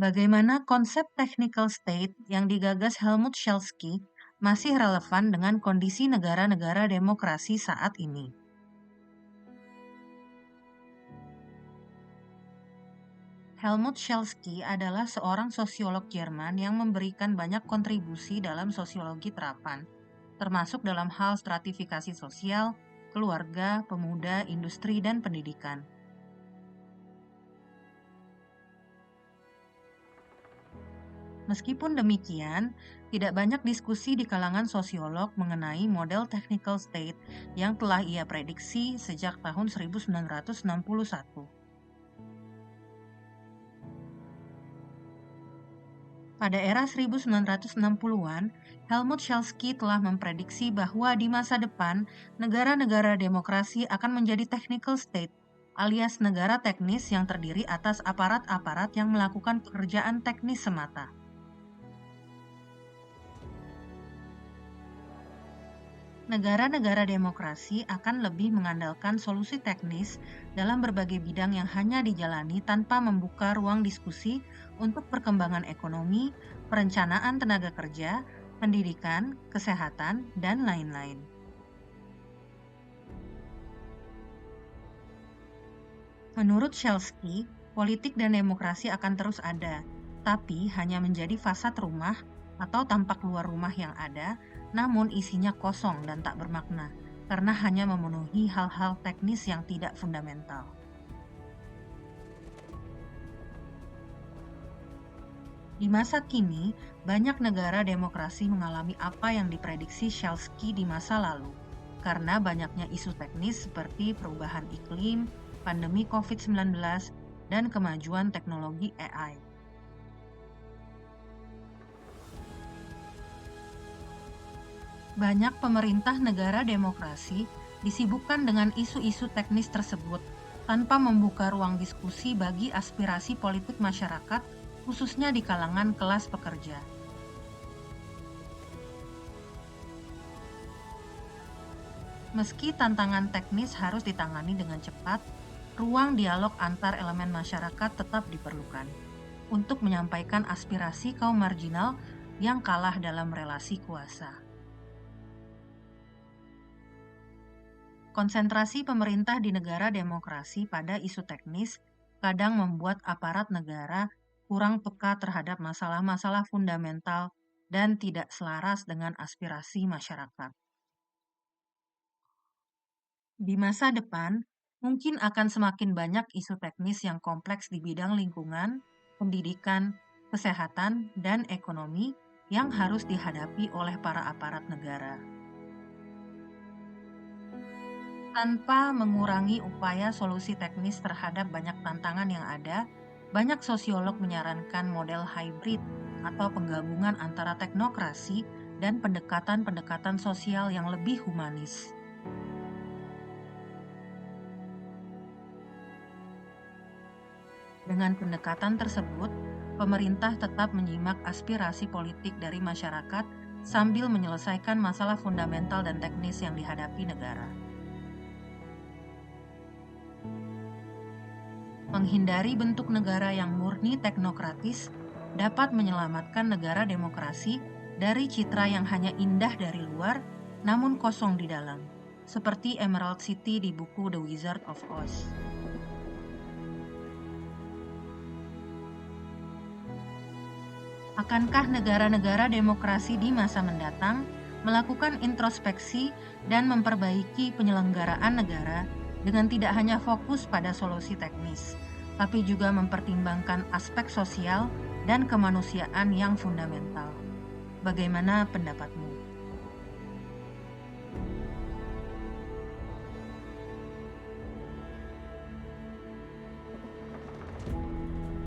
Bagaimana konsep technical state yang digagas Helmut Schelsky masih relevan dengan kondisi negara-negara demokrasi saat ini? Helmut Schelsky adalah seorang sosiolog Jerman yang memberikan banyak kontribusi dalam sosiologi terapan, termasuk dalam hal stratifikasi sosial, keluarga, pemuda, industri, dan pendidikan. Meskipun demikian, tidak banyak diskusi di kalangan sosiolog mengenai model technical state yang telah ia prediksi sejak tahun 1961. Pada era 1960-an, Helmut Schelsky telah memprediksi bahwa di masa depan, negara-negara demokrasi akan menjadi technical state, alias negara teknis yang terdiri atas aparat-aparat yang melakukan pekerjaan teknis semata. Negara-negara demokrasi akan lebih mengandalkan solusi teknis dalam berbagai bidang yang hanya dijalani tanpa membuka ruang diskusi untuk perkembangan ekonomi, perencanaan tenaga kerja, pendidikan, kesehatan, dan lain-lain. Menurut Schelsky, politik dan demokrasi akan terus ada, tapi hanya menjadi fasad rumah atau tampak luar rumah yang ada, namun isinya kosong dan tak bermakna, karena hanya memenuhi hal-hal teknis yang tidak fundamental. Di masa kini, banyak negara demokrasi mengalami apa yang diprediksi Schelsky di masa lalu, karena banyaknya isu teknis seperti perubahan iklim, pandemi COVID-19, dan kemajuan teknologi AI. Banyak pemerintah negara demokrasi disibukkan dengan isu-isu teknis tersebut tanpa membuka ruang diskusi bagi aspirasi politik masyarakat, khususnya di kalangan kelas pekerja. Meski tantangan teknis harus ditangani dengan cepat, ruang dialog antar elemen masyarakat tetap diperlukan untuk menyampaikan aspirasi kaum marginal yang kalah dalam relasi kuasa. Konsentrasi pemerintah di negara demokrasi pada isu teknis kadang membuat aparat negara kurang peka terhadap masalah-masalah fundamental dan tidak selaras dengan aspirasi masyarakat. Di masa depan, mungkin akan semakin banyak isu teknis yang kompleks di bidang lingkungan, pendidikan, kesehatan, dan ekonomi yang harus dihadapi oleh para aparat negara. Tanpa mengurangi upaya solusi teknis terhadap banyak tantangan yang ada, banyak sosiolog menyarankan model hybrid atau penggabungan antara teknokrasi dan pendekatan-pendekatan sosial yang lebih humanis. Dengan pendekatan tersebut, pemerintah tetap menyimak aspirasi politik dari masyarakat sambil menyelesaikan masalah fundamental dan teknis yang dihadapi negara. Menghindari bentuk negara yang murni teknokratis dapat menyelamatkan negara demokrasi dari citra yang hanya indah dari luar namun kosong di dalam, seperti Emerald City di buku The Wizard of Oz. Akankah negara-negara demokrasi di masa mendatang melakukan introspeksi dan memperbaiki penyelenggaraan negara dengan tidak hanya fokus pada solusi teknis, tapi juga mempertimbangkan aspek sosial dan kemanusiaan yang fundamental? Bagaimana pendapatmu?